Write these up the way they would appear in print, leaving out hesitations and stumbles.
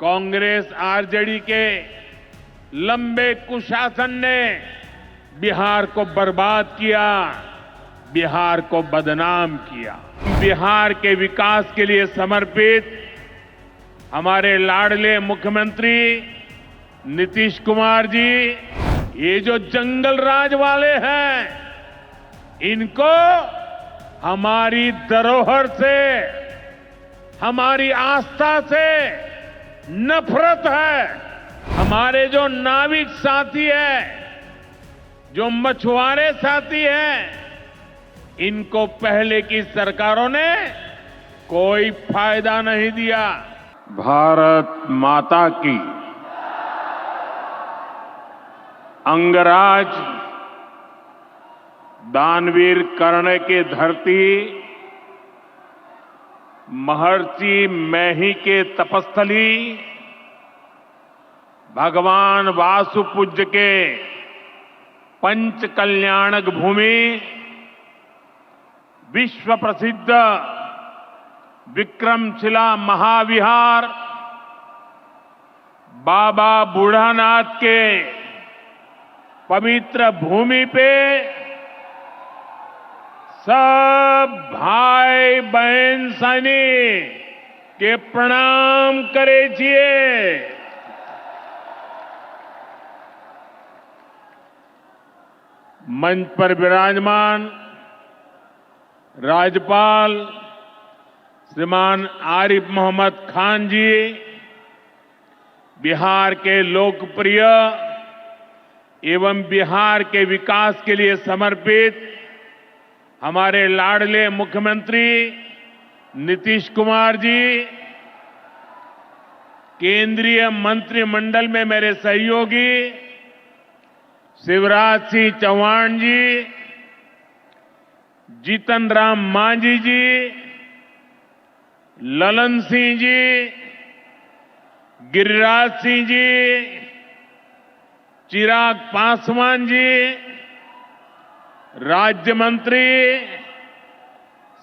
Congress RJD के लंबे कुशासन ने बिहार को बर्बाद किया, बिहार को बदनाम किया। बिहार के विकास के लिए समर्पित हमारे लाडले मुख्यमंत्री नीतीश कुमार जी, ये जो जंगल राज वाले हैं, इनको हमारी धरोहर से, हमारी आस्था से नफरत है। हमारे जो नाविक साथी हैं, जो मछुआरे साथी हैं, इनको पहले की सरकारों ने कोई फायदा नहीं दिया। भारत माता की अंगराज दानवीर कर्ण की धरती, महर्षि मैही के तपस्थली, भगवान वासुपूज्य के पंच कल्याणक भूमि, विश्व प्रसिद्ध विक्रमशिला महाविहार, बाबा बूढ़ानाथ के पवित्र भूमि पे सब भाई बहन सैनिक के प्रणाम करे छिए। मंच पर विराजमान राज्यपाल श्रीमान आरिफ मोहम्मद खान जी, बिहार के लोकप्रिय एवं बिहार के विकास के लिए समर्पित हमारे लाडले मुख्यमंत्री नीतीश कुमार जी, केंद्रीय मंत्रिमंडल में मेरे सहयोगी शिवराज सिंह चौहान जी, जीतन राम मांझी जी, ललन सिंह जी, गिरिराज सिंह जी, चिराग पासवान जी, राज्य मंत्री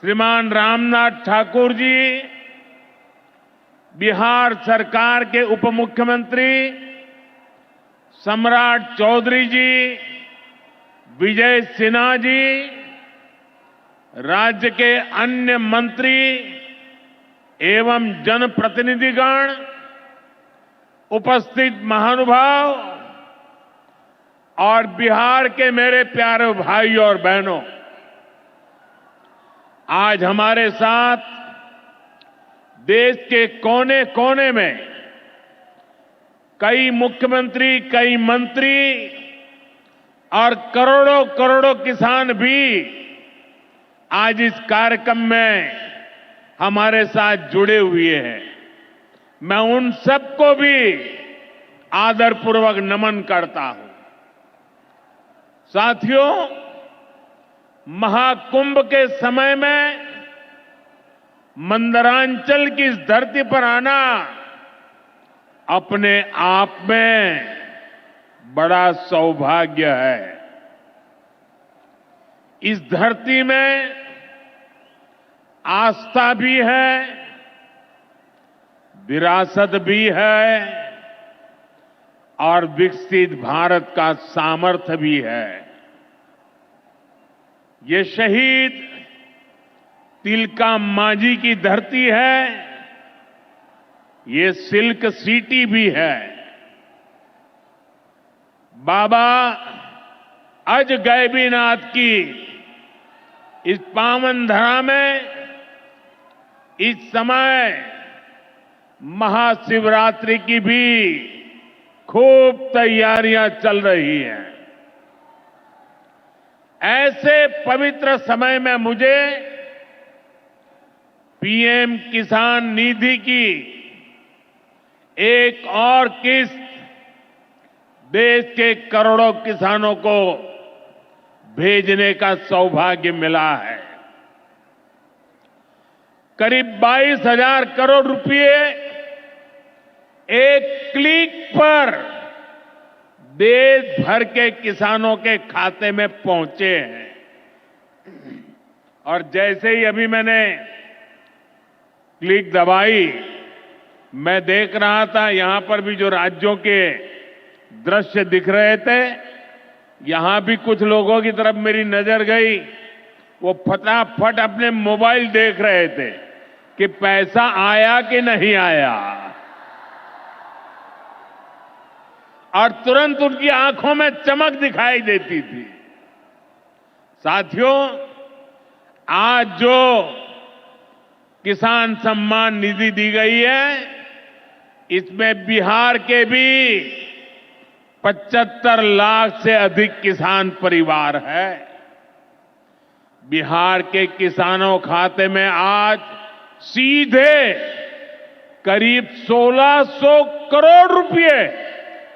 श्रीमान रामनाथ ठाकुर जी, बिहार सरकार के उप मुख्यमंत्री सम्राट चौधरी जी, विजय सिन्हा जी, राज्य के अन्य मंत्री एवं जनप्रतिनिधिगण, उपस्थित महानुभाव और बिहार के मेरे प्यारे भाई और बहनों, आज हमारे साथ देश के कोने कोने में कई मुख्यमंत्री, कई मंत्री और करोड़ों करोड़ों किसान भी आज इस कार्यक्रम में हमारे साथ जुड़े हुए हैं। मैं उन सबको भी आदरपूर्वक नमन करता हूं। साथियों, महाकुंभ के समय में मंदरांचल की इस धरती पर आना अपने आप में बड़ा सौभाग्य है। इस धरती में आस्था भी है, विरासत भी है और विकसित भारत का सामर्थ्य भी है। ये शहीद तिलका मांझी की धरती है, ये सिल्क सिटी भी है। बाबा अजगैबीनाथ की इस पावन धरा में इस समय महाशिवरात्रि की भी खूब तैयारियां चल रही हैं। ऐसे पवित्र समय में मुझे पीएम किसान निधि की एक और किस्त देश के करोड़ों किसानों को भेजने का सौभाग्य मिला है। करीब 22,000 करोड़ रुपए एक क्लिक पर देश भर के किसानों के खाते में पहुंचे हैं। और जैसे ही अभी मैंने क्लिक दबाई मैं देख रहा था यहां पर भी जो राज्यों के दृश्य दिख रहे थे, यहां भी कुछ लोगों की तरफ मेरी नजर गई। वो फटाफट अपने मोबाइल देख रहे थे कि पैसा आया कि नहीं आया, और तुरंत उनकी आंखों में चमक दिखाई देती थी। साथियों, आज जो किसान सम्मान निधि दी गई है, इसमें बिहार के भी 75 लाख से अधिक किसान परिवार है। बिहार के किसानों खाते में आज सीधे करीब 1600 करोड़ रुपए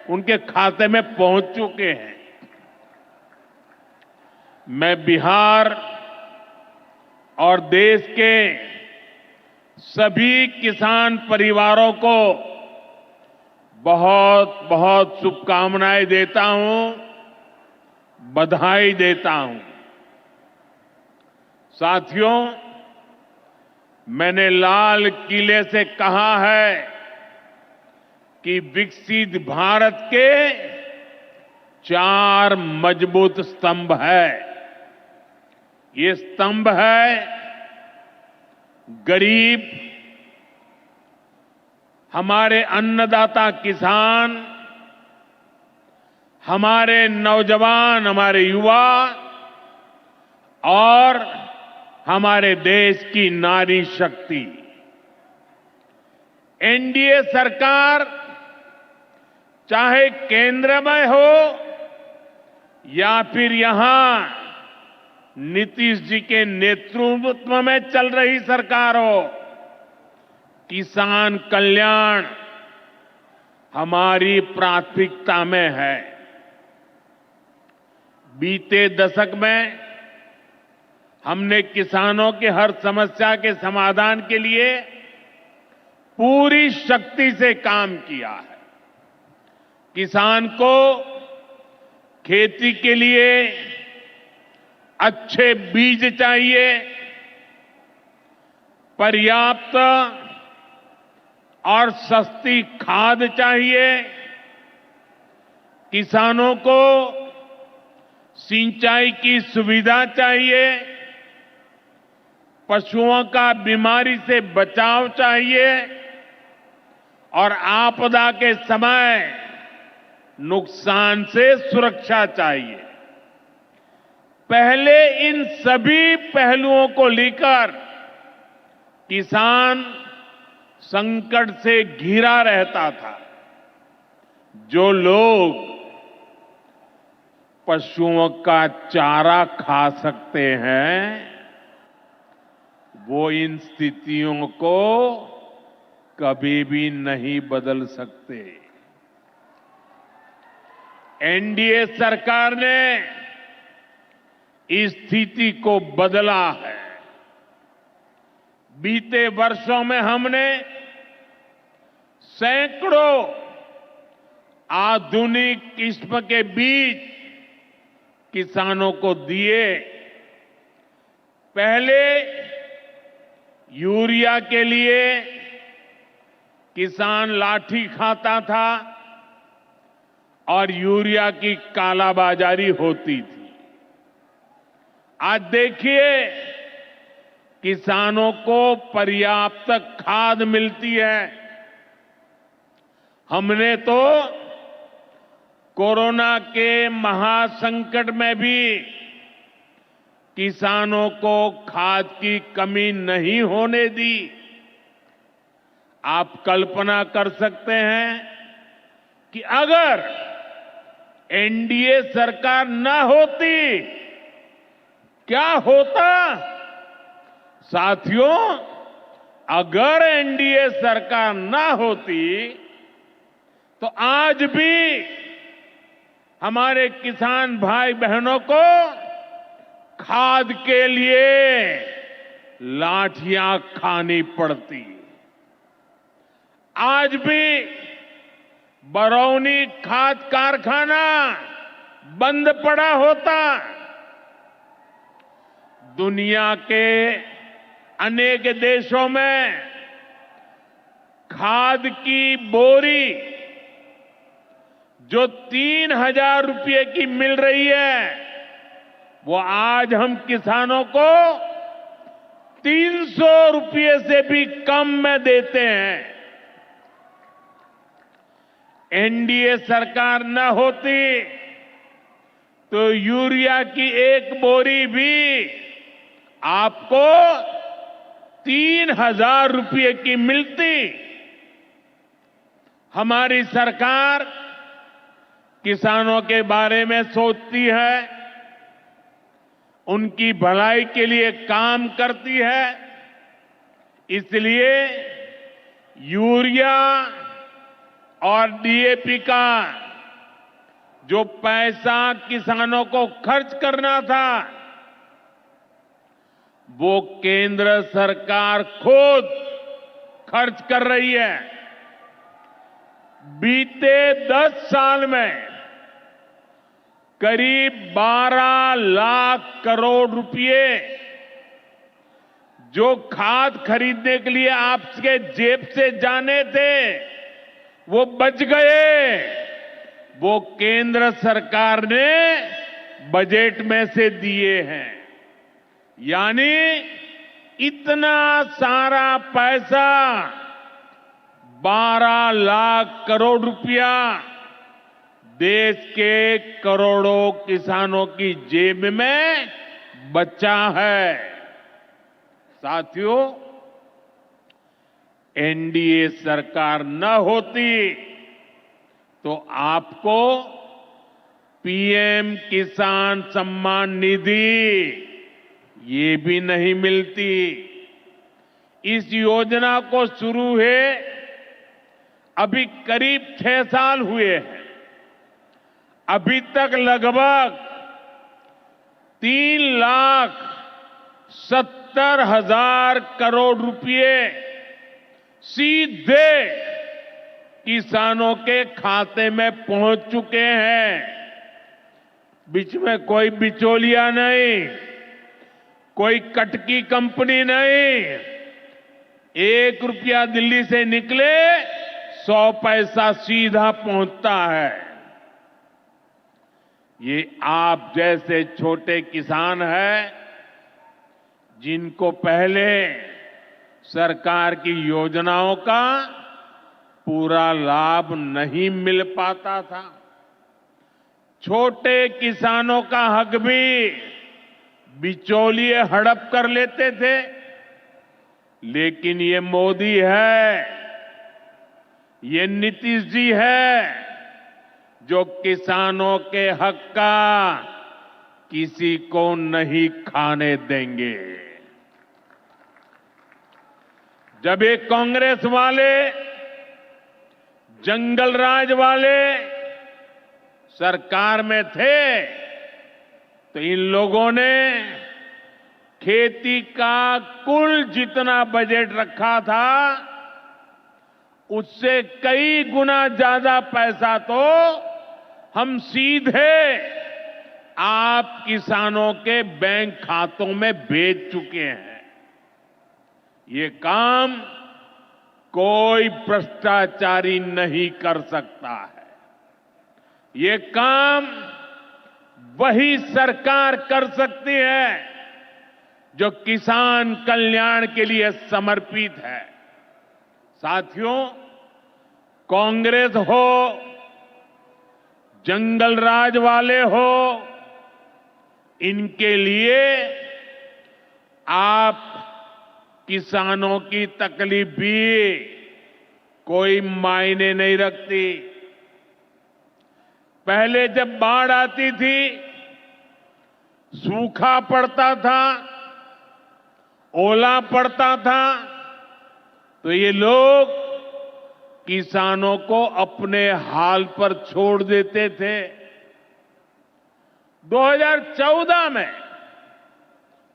उनके खाते में पहुंच चुके हैं। मैं बिहार और देश के सभी किसान परिवारों को बहुत बहुत शुभकामनाएं देता हूं, बधाई देता हूं। साथियों, मैंने लाल किले से कहा है कि विकसित भारत के 4 मजबूत स्तंभ है। ये स्तंभ है गरीब, हमारे अन्नदाता किसान, हमारे नौजवान, हमारे युवा और हमारे देश की नारी शक्ति। एनडीए सरकार चाहे केंद्र में हो या फिर यहां नीतीश जी के नेतृत्व में चल रही सरकार हो, किसान कल्याण हमारी प्राथमिकता में है। बीते दशक में हमने किसानों की हर समस्या के समाधान के लिए पूरी शक्ति से काम किया है। किसान को खेती के लिए अच्छे बीज चाहिए, पर्याप्त और सस्ती खाद चाहिए, किसानों को सिंचाई की सुविधा चाहिए, पशुओं का बीमारी से बचाव चाहिए और आपदा के समय नुकसान से सुरक्षा चाहिए। पहले इन सभी पहलुओं को लेकर किसान संकट से घिरा रहता था। जो लोग पशुओं का चारा खा सकते हैं, वो इन स्थितियों को कभी भी नहीं बदल सकते। एनडीए सरकार ने इस स्थिति को बदला है। बीते वर्षों में हमने सैकड़ों आधुनिक किस्म के बीज किसानों को दिए। पहले यूरिया के लिए किसान लाठी खाता था और यूरिया की कालाबाजारी होती थी। आज देखिए, किसानों को पर्याप्त खाद मिलती है। हमने तो कोरोना के महासंकट में भी किसानों को खाद की कमी नहीं होने दी। आप कल्पना कर सकते हैं कि अगर एनडीए सरकार न होती, क्या होता? साथियों, अगर एनडीए सरकार न होती तो आज भी हमारे किसान भाई बहनों को खाद के लिए लाठियां खानी पड़ती। आज भी बरौनी खाद कारखाना बंद पड़ा होता। दुनिया के अनेक देशों में खाद की बोरी जो 3,000 रुपये की मिल रही है, वो आज हम किसानों को 300 रुपये से भी कम में देते हैं। एनडीए सरकार न होती तो यूरिया की एक बोरी भी आपको 3,000 रुपये की मिलती। हमारी सरकार किसानों के बारे में सोचती है, उनकी भलाई के लिए काम करती है। इसलिए यूरिया और डीएपी का जो पैसा किसानों को खर्च करना था, वो केंद्र सरकार खुद खर्च कर रही है। बीते 10 साल में करीब 12 लाख करोड़ रुपए जो खाद खरीदने के लिए आपके जेब से जाने थे, वो बच गए। वो केंद्र सरकार ने बजट में से दिए हैं। यानी इतना सारा पैसा, 12 लाख करोड़ रुपया देश के करोड़ों किसानों की जेब में बचा है। साथियों, एनडीए सरकार न होती तो आपको पीएम किसान सम्मान निधि ये भी नहीं मिलती। इस योजना को शुरू हुए अभी करीब 6 साल हुए हैं। अभी तक लगभग 3,70,000 करोड़ रुपए सीधे किसानों के खाते में पहुंच चुके हैं। बीच में कोई बिचौलिया नहीं, कोई कटकी कंपनी नहीं। 1 रुपया दिल्ली से निकले 100 पैसा सीधा पहुंचता है। ये आप जैसे छोटे किसान हैं, जिनको पहले सरकार की योजनाओं का पूरा लाभ नहीं मिल पाता था। छोटे किसानों का हक भी बिचौलिए हड़प कर लेते थे। लेकिन ये मोदी है, ये नीतीश जी है, जो किसानों के हक का किसी को नहीं खाने देंगे। जब ये कांग्रेस वाले, जंगल राज वाले सरकार में थे, तो इन लोगों ने खेती का कुल जितना बजट रखा था, उससे कई गुना ज्यादा पैसा तो हम सीधे आप किसानों के बैंक खातों में भेज चुके हैं। ये काम कोई भ्रष्टाचारी नहीं कर सकता है। ये काम वही सरकार कर सकती है जो किसान कल्याण के लिए समर्पित है। साथियों, कांग्रेस हो, जंगल राज वाले हो, इनके लिए आप किसानों की तकलीफ भी कोई मायने नहीं रखती। पहले जब बाढ़ आती थी, सूखा पड़ता था, ओला पड़ता था, तो ये लोग किसानों को अपने हाल पर छोड़ देते थे। 2014 में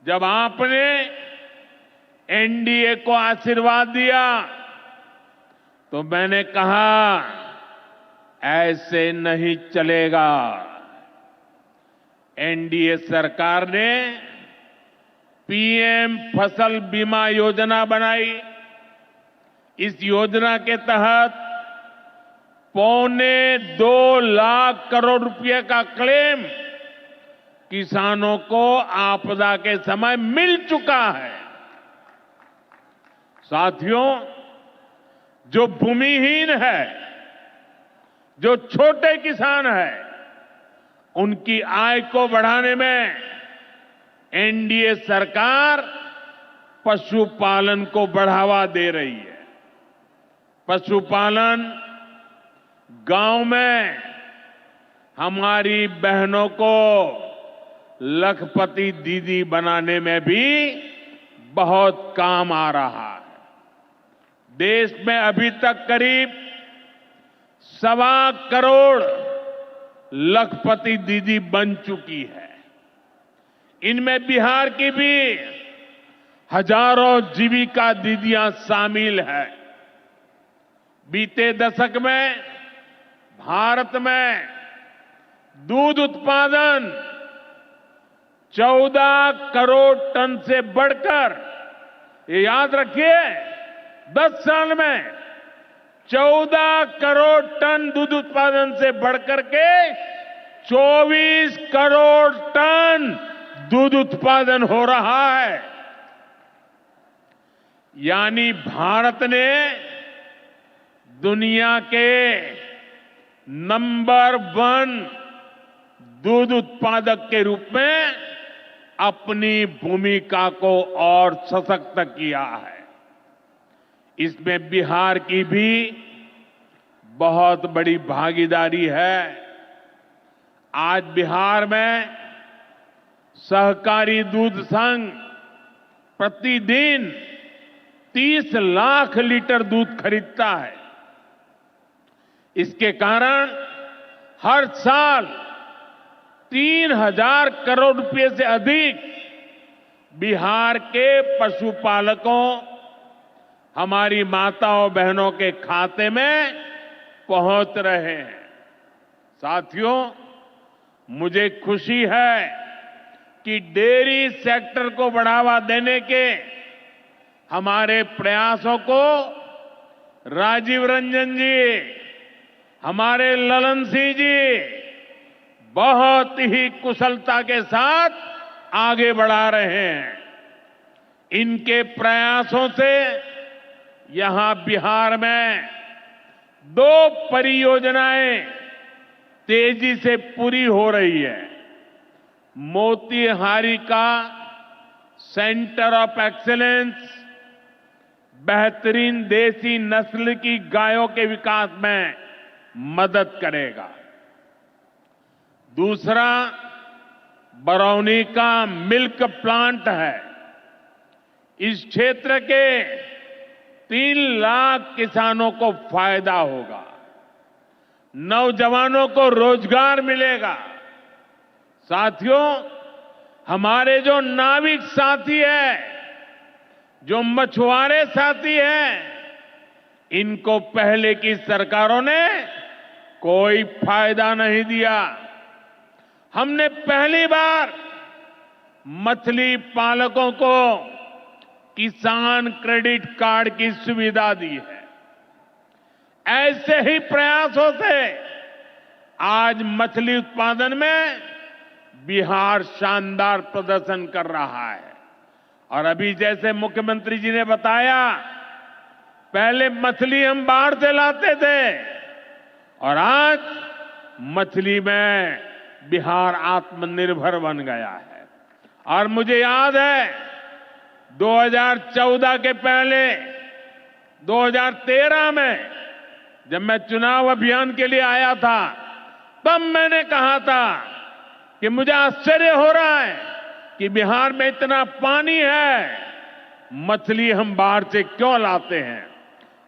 जब आपने एनडीए को आशीर्वाद दिया, तो मैंने कहा ऐसे नहीं चलेगा। एनडीए सरकार ने पीएम फसल बीमा योजना बनाई। इस योजना के तहत 2.25 लाख करोड़ रुपए का क्लेम किसानों को आपदा के समय मिल चुका है। साथियों, जो भूमिहीन है, जो छोटे किसान है, उनकी आय को बढ़ाने में एनडीए सरकार पशुपालन को बढ़ावा दे रही है। पशुपालन गांव में हमारी बहनों को लखपति दीदी बनाने में भी बहुत काम आ रहा है। देश में अभी तक करीब 1.25 करोड़ लखपति दीदी बन चुकी है। इनमें बिहार की भी हजारों जीविका दीदियां शामिल है। बीते दशक में भारत में दूध उत्पादन 14 करोड़ टन से बढ़कर, ये याद रखिए, 10 साल में 14 करोड़ टन दूध उत्पादन से बढ़कर के 24 करोड़ टन दूध उत्पादन हो रहा है। यानी भारत ने दुनिया के नंबर 1 दूध उत्पादक के रूप में अपनी भूमिका को और सशक्त किया है। इसमें बिहार की भी बहुत बड़ी भागीदारी है। आज बिहार में सहकारी दूध संघ प्रतिदिन 30 लाख लीटर दूध खरीदता है। इसके कारण हर साल 3,000 करोड़ रुपए से अधिक बिहार के पशुपालकों, हमारी माताओं बहनों के खाते में पहुंच रहे हैं। साथियों, मुझे खुशी है कि डेयरी सेक्टर को बढ़ावा देने के हमारे प्रयासों को राजीव रंजन जी, हमारे ललन सिंह जी बहुत ही कुशलता के साथ आगे बढ़ा रहे हैं। इनके प्रयासों से यहां बिहार में 2 परियोजनाएं तेजी से पूरी हो रही है। मोतीहारी का सेंटर ऑफ एक्सीलेंस बेहतरीन देसी नस्ल की गायों के विकास में मदद करेगा। दूसरा बरौनी का मिल्क प्लांट है। इस क्षेत्र के 3 लाख किसानों को फायदा होगा, नौजवानों को रोजगार मिलेगा। साथियों, हमारे जो नाविक साथी हैं, जो मछुआरे साथी हैं, इनको पहले की सरकारों ने कोई फायदा नहीं दिया। हमने पहली बार मछली पालकों को किसान क्रेडिट कार्ड की सुविधा दी है। ऐसे ही प्रयासों से आज मछली उत्पादन में बिहार शानदार प्रदर्शन कर रहा है। और अभी जैसे मुख्यमंत्री जी ने बताया, पहले मछली हम बाहर से लाते थे और आज मछली में बिहार आत्मनिर्भर बन गया है। और मुझे याद है 2014 के पहले 2013 में जब मैं चुनाव अभियान के लिए आया था, तब मैंने कहा था कि मुझे आश्चर्य हो रहा है कि बिहार में इतना पानी है, मछली हम बाहर से क्यों लाते हैं।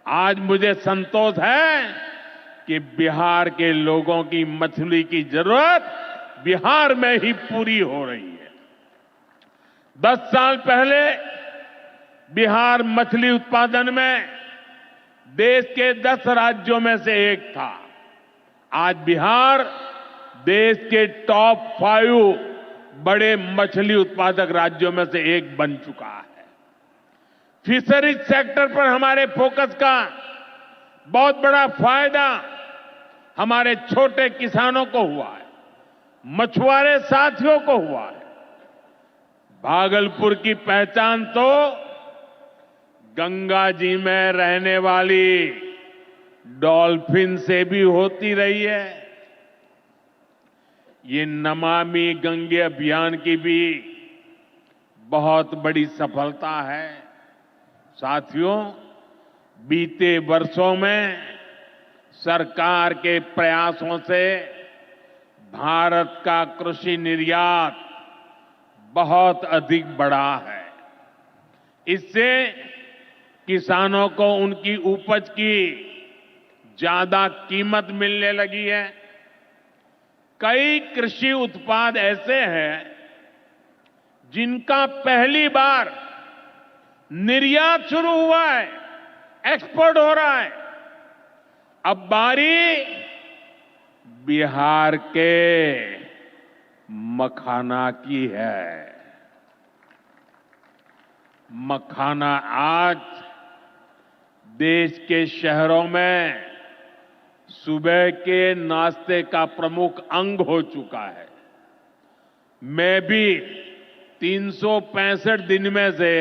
आज मुझे संतोष है कि बिहार के लोगों की मछली की जरूरत बिहार में ही पूरी हो रही है। 10 साल पहले बिहार मछली उत्पादन में देश के 10 राज्यों में से एक था। आज बिहार देश के टॉप 5 बड़े मछली उत्पादक राज्यों में से एक बन चुका है। फिशरीज सेक्टर पर हमारे फोकस का बहुत बड़ा फायदा हमारे छोटे किसानों को हुआ है, मछुआरे साथियों को हुआ है। भागलपुर की पहचान तो गंगा जी में रहने वाली डॉल्फिन से भी होती रही है। ये नमामि गंगे अभियान की भी बहुत बड़ी सफलता है। साथियों, बीते वर्षों में सरकार के प्रयासों से भारत का कृषि निर्यात बहुत अधिक बढ़ा है। इससे किसानों को उनकी उपज की ज्यादा कीमत मिलने लगी है। कई कृषि उत्पाद ऐसे हैं जिनका पहली बार निर्यात शुरू हुआ है, एक्सपोर्ट हो रहा है। अब बारी बिहार के मखाना की है। मखाना आज देश के शहरों में सुबह के नाश्ते का प्रमुख अंग हो चुका है। मैं भी 365 दिन में से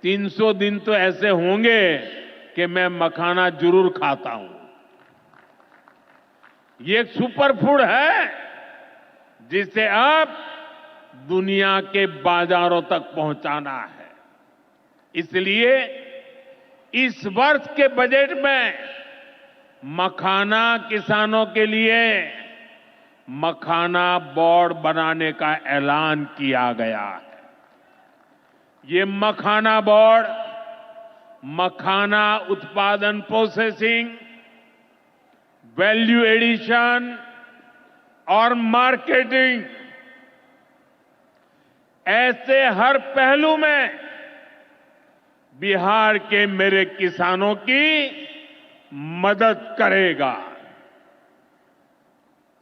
300 दिन तो ऐसे होंगे कि मैं मखाना जरूर खाता हूं। ये एक सुपर फूड है जिसे अब दुनिया के बाजारों तक पहुंचाना है। इसलिए इस वर्ष के बजट में मखाना किसानों के लिए मखाना बोर्ड बनाने का ऐलान किया गया है। ये मखाना बोर्ड मखाना उत्पादन, प्रोसेसिंग, वैल्यू एडिशन और मार्केटिंग ऐसे हर पहलू में बिहार के मेरे किसानों की मदद करेगा।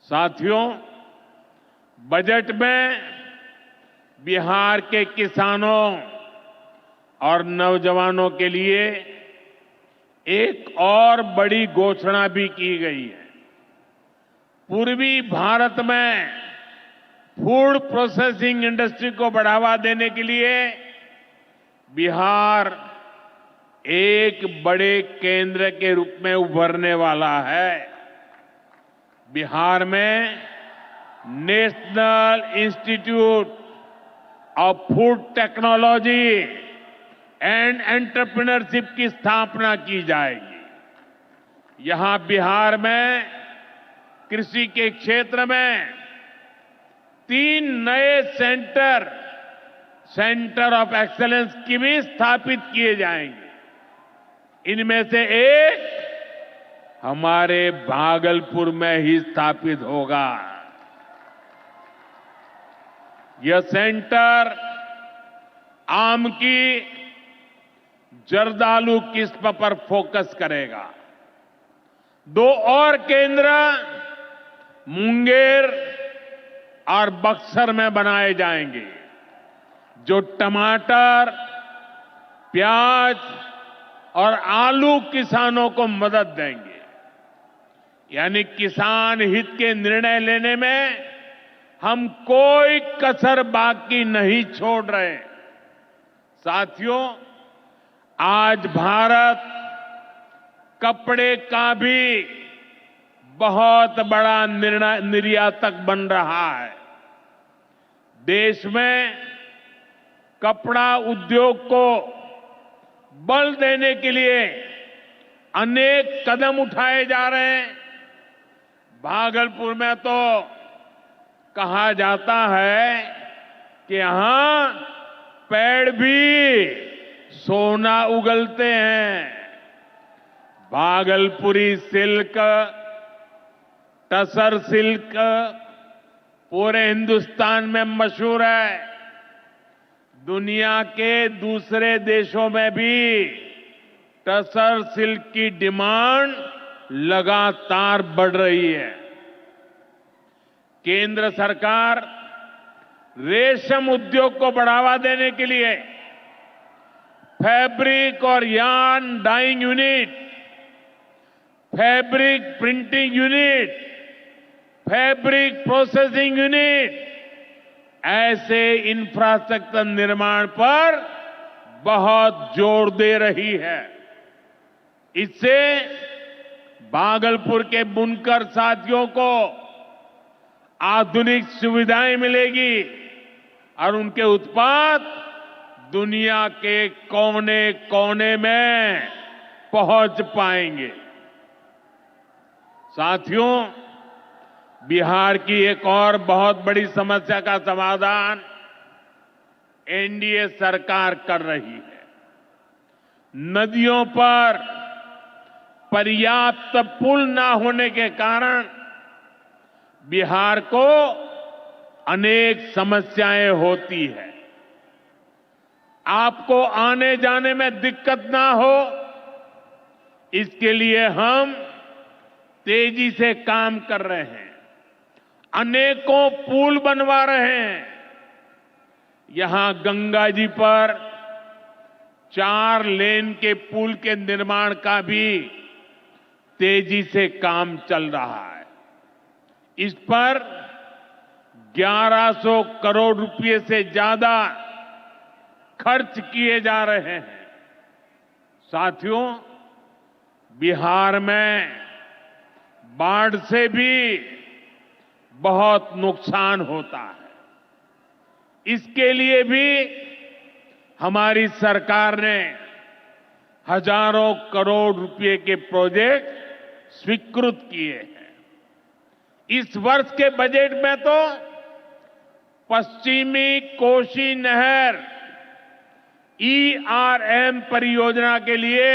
साथियों, बजट में बिहार के किसानों और नौजवानों के लिए एक और बड़ी घोषणा भी की गई है। पूर्वी भारत में फूड प्रोसेसिंग इंडस्ट्री को बढ़ावा देने के लिए बिहार एक बड़े केंद्र के रूप में उभरने वाला है। बिहार में national institute of food technology and entrepreneurship की स्थापना की जाएगी। यहां बिहार में कृषि के क्षेत्र में 3 नए सेंटर ऑफ एक्सेलेंस की भी स्थापित किए जाएंगे। इनमें से एक हमारे भागलपुर में ही स्थापित होगा। यह सेंटर आम की जर्दालू किस्म पर फोकस करेगा। 2 और केंद्र मुंगेर और बक्सर में बनाए जाएंगे, जो टमाटर, प्याज और आलू किसानों को मदद देंगे। यानी किसान हित के निर्णय लेने में हम कोई कसर बाकी नहीं छोड़ रहे। साथियों, आज भारत कपड़े का भी बहुत बड़ा निर्यातक बन रहा है। देश में कपड़ा उद्योग को बल देने के लिए अनेक कदम उठाए जा रहे हैं। भागलपुर में तो कहा जाता है कि यहां पेड़ भी सोना उगलते हैं। भागलपुरी सिल्क, टसर सिल्क पूरे हिंदुस्तान में मशहूर है। दुनिया के दूसरे देशों में भी टसर सिल्क की डिमांड लगातार बढ़ रही है। केंद्र सरकार रेशम उद्योग को बढ़ावा देने के लिए फैब्रिक और yarn dyeing unit, fabric printing unit, fabric processing unit, ऐसे इंफ्रास्ट्रक्चर निर्माण पर बहुत जोर दे रही है। इससे भागलपुर के बुनकर साथियों को आधुनिक सुविधाएं मिलेगी और उनके उत्पाद दुनिया के कोने कोने में पहुंच पाएंगे। साथियों, बिहार की एक और बहुत बड़ी समस्या का समाधान एनडीए सरकार कर रही है। नदियों पर पर्याप्त पुल न होने के कारण बिहार को अनेक समस्याएं होती है। आपको आने जाने में दिक्कत ना हो, इसके लिए हम तेजी से काम कर रहे हैं। अनेकों पुल बनवा रहे हैं। यहां गंगा जी पर 4 लेन के पुल के निर्माण का भी तेजी से काम चल रहा है। इस पर 1100 करोड़ रुपए से ज्यादा खर्च किए जा रहे हैं। साथियों, बिहार में बाढ़ से भी बहुत नुकसान होता है। इसके लिए भी हमारी सरकार ने हजारों करोड़ रुपए के प्रोजेक्ट स्वीकृत किए हैं। इस वर्ष के बजट में तो पश्चिमी कोसी नहर ईआरएम परियोजना के लिए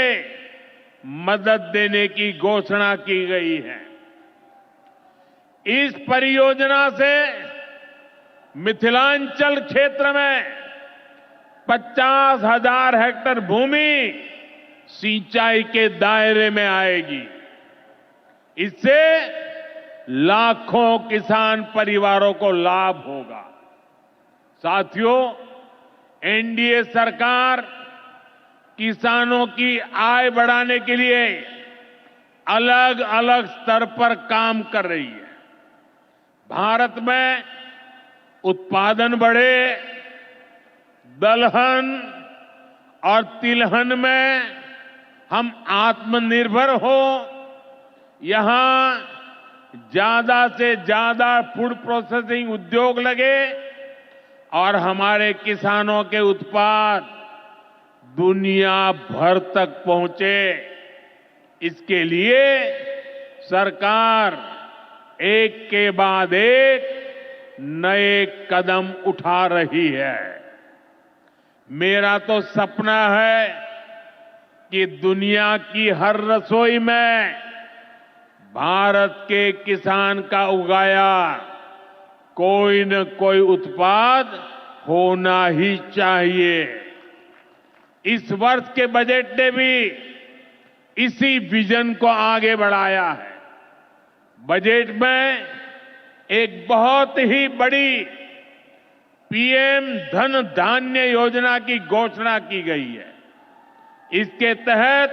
मदद देने की घोषणा की गई है। इस परियोजना से मिथिलांचल क्षेत्र में 50,000 हेक्टेयर भूमि सिंचाई के दायरे में आएगी। इससे लाखों किसान परिवारों को लाभ होगा। साथियों, एनडीए सरकार किसानों की आय बढ़ाने के लिए अलग अलग स्तर पर काम कर रही है। भारत में उत्पादन बढ़े, दलहन और तिलहन में हम आत्मनिर्भर हो, यहां ज्यादा से ज्यादा फूड प्रोसेसिंग उद्योग लगे और हमारे किसानों के उत्पाद दुनिया भर तक पहुंचे। इसके लिए सरकार एक के बाद एक नए कदम उठा रही है। मेरा तो सपना है कि दुनिया की हर रसोई में भारत के किसान का उगाया कोई न कोई उत्पाद होना ही चाहिए। इस वर्ष के बजट ने भी इसी विजन को आगे बढ़ाया है। बजट में एक बहुत ही बड़ी पीएम धन धान्य योजना की घोषणा की गई है। इसके तहत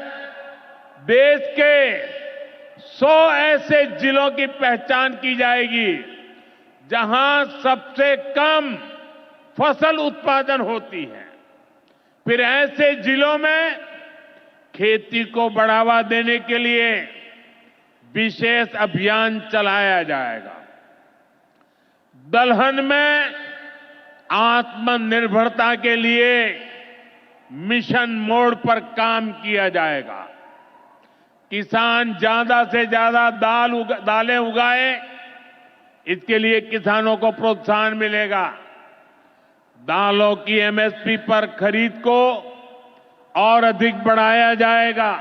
देश के 100 ऐसे जिलों की पहचान की जाएगी जहां सबसे कम फसल उत्पादन होती है। फिर ऐसे जिलों में खेती को बढ़ावा देने के लिए विशेष अभियान चलाया जाएगा। दलहन में आत्मनिर्भरता के लिए मिशन मोड पर काम किया जाएगा। किसान ज्यादा से ज्यादा दालें उगाए, इसके लिए किसानों को प्रोत्साहन मिलेगा। दालों की एमएसपी पर खरीद को और अधिक बढ़ाया जाएगा।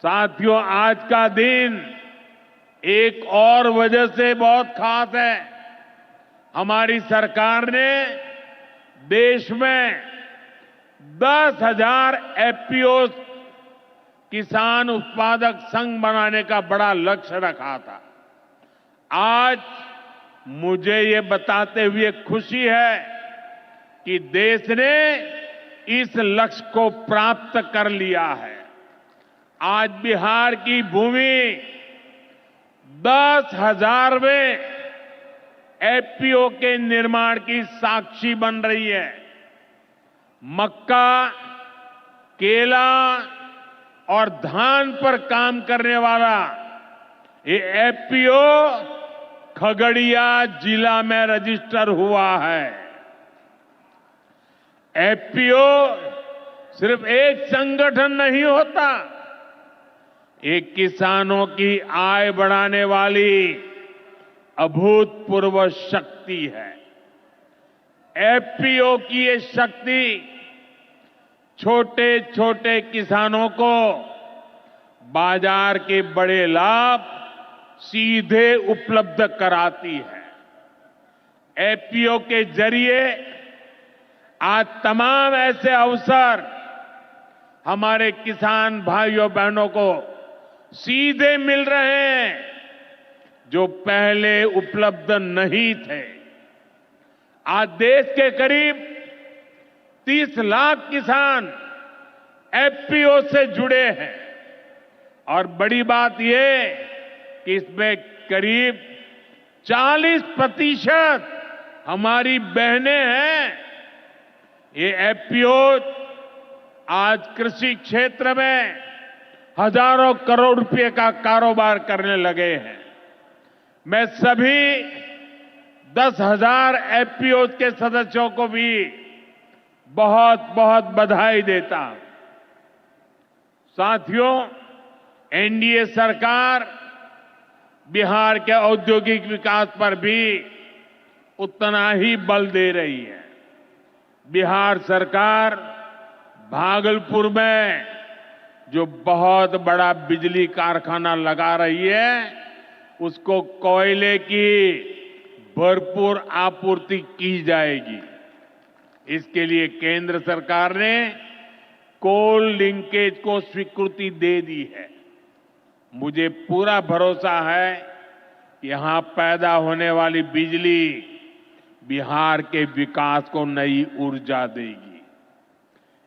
साथियों, आज का दिन एक और वजह से बहुत खास है। हमारी सरकार ने देश में 10,000 एफपीओ किसान उत्पादक संघ बनाने का बड़ा लक्ष्य रखा था। आज मुझे ये बताते हुए खुशी है कि देश ने इस लक्ष्य को प्राप्त कर लिया है। आज बिहार की भूमि 10,000वें एफपीओ के निर्माण की साक्षी बन रही है। मक्का, केला और धान पर काम करने वाला ये एफपीओ खगड़िया जिला में रजिस्टर हुआ है। एफपीओ सिर्फ एक संगठन नहीं होता, एक किसानों की आय बढ़ाने वाली अभूतपूर्व शक्ति है। एफपीओ की ये शक्ति छोटे छोटे किसानों को बाजार के बड़े लाभ सीधे उपलब्ध कराती है। एफपीओ के जरिए आज तमाम ऐसे अवसर हमारे किसान भाइयों बहनों को सीधे मिल रहे हैं जो पहले उपलब्ध नहीं थे। आज देश के करीब 30 लाख किसान एफपीओ से जुड़े हैं और बड़ी बात यह कि इसमें करीब 40% हमारी बहनें हैं। ये एफपीओ आज कृषि क्षेत्र में हजारों करोड़ रुपए का कारोबार करने लगे हैं। मैं सभी 10,000 एफपीओ के सदस्यों को भी बहुत बहुत बधाई देता हूं। साथियों, एनडीए सरकार बिहार के औद्योगिक विकास पर भी उतना ही बल दे रही है। बिहार सरकार भागलपुर में जो बहुत बड़ा बिजली कारखाना लगा रही है, उसको कोयले की भरपूर आपूर्ति की जाएगी। इसके लिए केंद्र सरकार ने कोल लिंकेज को स्वीकृति दे दी है। मुझे पूरा भरोसा है कि यहां पैदा होने वाली बिजली बिहार के विकास को नई ऊर्जा देगी।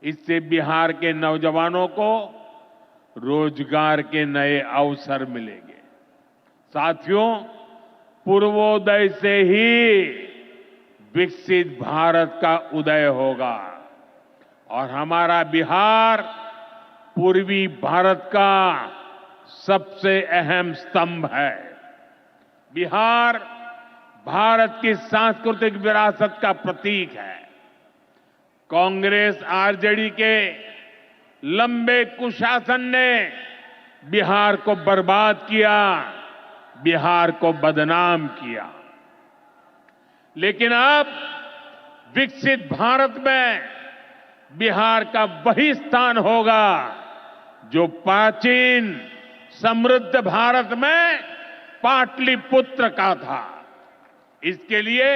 इससे बिहार के नौजवानों को रोजगार के नए अवसर मिलेंगे। साथियों, पूर्वोदय से ही विकसित भारत का उदय होगा और हमारा बिहार पूर्वी भारत का सबसे अहम स्तंभ है। बिहार भारत की सांस्कृतिक विरासत का प्रतीक है। कांग्रेस आरजेडी के लंबे कुशासन ने बिहार को बर्बाद किया, बिहार को बदनाम किया। लेकिन अब विकसित भारत में बिहार का वही स्थान होगा जो प्राचीन समृद्ध भारत में पाटलिपुत्र का था। इसके लिए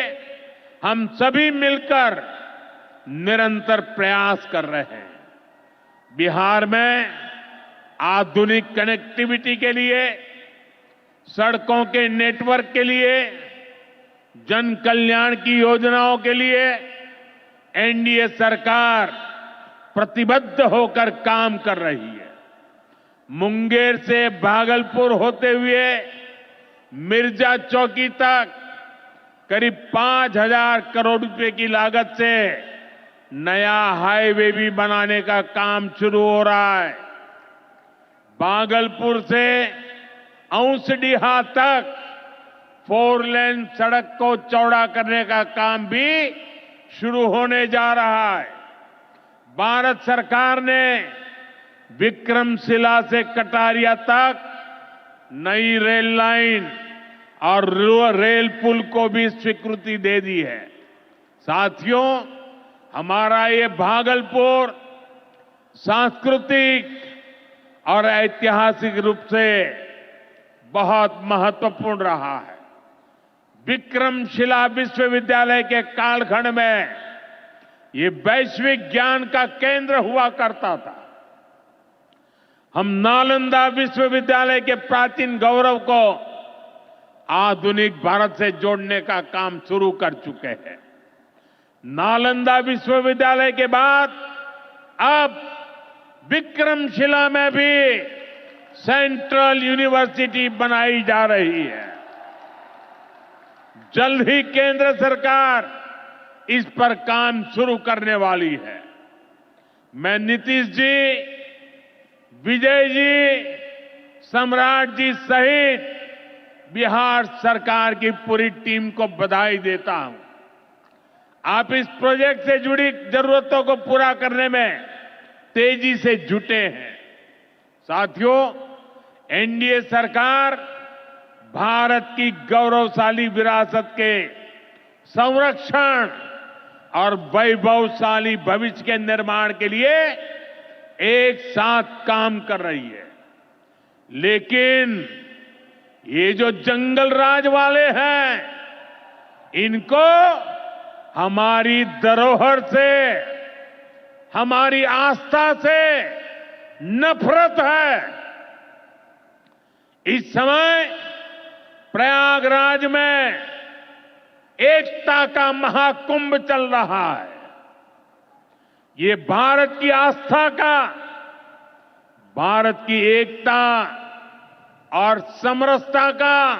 हम सभी मिलकर निरंतर प्रयास कर रहे हैं। बिहार में आधुनिक कनेक्टिविटी के लिए, सड़कों के नेटवर्क के लिए, जन कल्याण की योजनाओं के लिए एनडीए सरकार प्रतिबद्ध होकर काम कर रही है। मुंगेर से भागलपुर होते हुए मिर्जा चौकी तक करीब 5,000 करोड़ रुपए की लागत से नया हाईवे भी बनाने का काम शुरू हो रहा है। भागलपुर से औंसडीहा तक 4 लेन सड़क को चौड़ा करने का काम भी शुरू होने जा रहा है। भारत सरकार ने विक्रमशिला से कटारिया तक नई रेल लाइन और रेल पुल को भी स्वीकृति दे दी है। साथियों, हमारा ये भागलपुर सांस्कृतिक और ऐतिहासिक रूप से बहुत महत्वपूर्ण रहा है। विक्रमशिला विश्वविद्यालय के कालखंड में ये वैश्विक ज्ञान का केंद्र हुआ करता था। हम नालंदा विश्वविद्यालय के प्राचीन गौरव को आधुनिक भारत से जोड़ने का काम शुरू कर चुके हैं। नालंदा विश्वविद्यालय के बाद अब विक्रमशिला में भी सेंट्रल यूनिवर्सिटी बनाई जा रही है। जल्द ही केंद्र सरकार इस पर काम शुरू करने वाली है। मैं नीतीश जी, विजय जी, सम्राट जी सहित बिहार सरकार की पूरी टीम को बधाई देता हूं। आप इस प्रोजेक्ट से जुड़ी जरूरतों को पूरा करने में तेजी से जुटे हैं। साथियों, एनडीए सरकार भारत की गौरवशाली विरासत के संरक्षण और वैभवशाली भविष्य के निर्माण के लिए एक साथ काम कर रही है। लेकिन ये जो जंगल राज वाले हैं, इनको हमारी धरोहर से, हमारी आस्था से नफरत है। इस समय प्रयागराज में एकता का महाकुंभ चल रहा है। ये भारत की आस्था का, भारत की एकता और समरसता का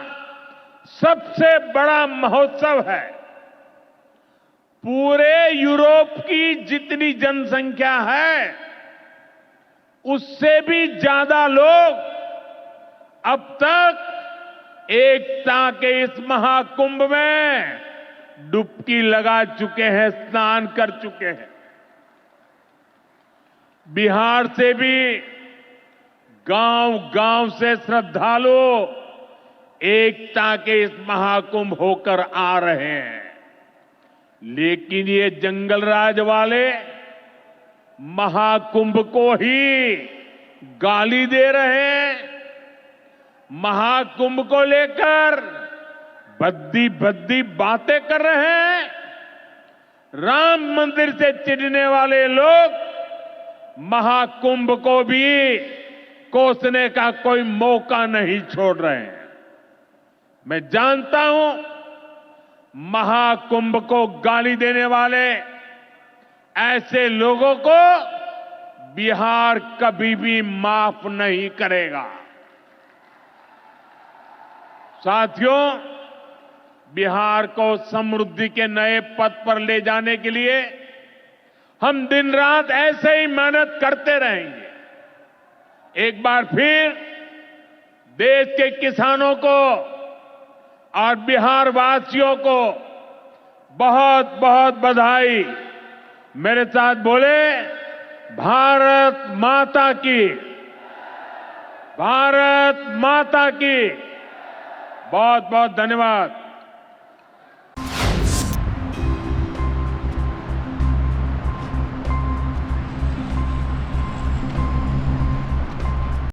सबसे बड़ा महोत्सव है। पूरे यूरोप की जितनी जनसंख्या है, उससे भी ज्यादा लोग अब तक एकता के इस महाकुंभ में डुबकी लगा चुके हैं, स्नान कर चुके हैं। बिहार से भी गांव-गांव से श्रद्धालु एकता के इस महाकुंभ होकर आ रहे हैं। लेकिन ये जंगल राज वाले महाकुंभ को ही गाली दे रहे हैं। महाकुंभ को लेकर भद्दी भद्दी बातें कर रहे हैं। राम मंदिर से चिढ़ने वाले लोग महाकुंभ को भी कोसने का कोई मौका नहीं छोड़ रहे हैं। मैं जानता हूं, महाकुंभ को गाली देने वाले ऐसे लोगों को बिहार कभी भी माफ नहीं करेगा। साथियों, बिहार को समृद्धि के नए पथ पर ले जाने के लिए हम दिन रात ऐसे ही मेहनत करते रहेंगे। एक बार फिर देश के किसानों को और बिहार वासियों को बहुत बहुत बधाई। मेरे साथ बोले, भारत माता की, भारत माता की। बहुत बहुत धन्यवाद।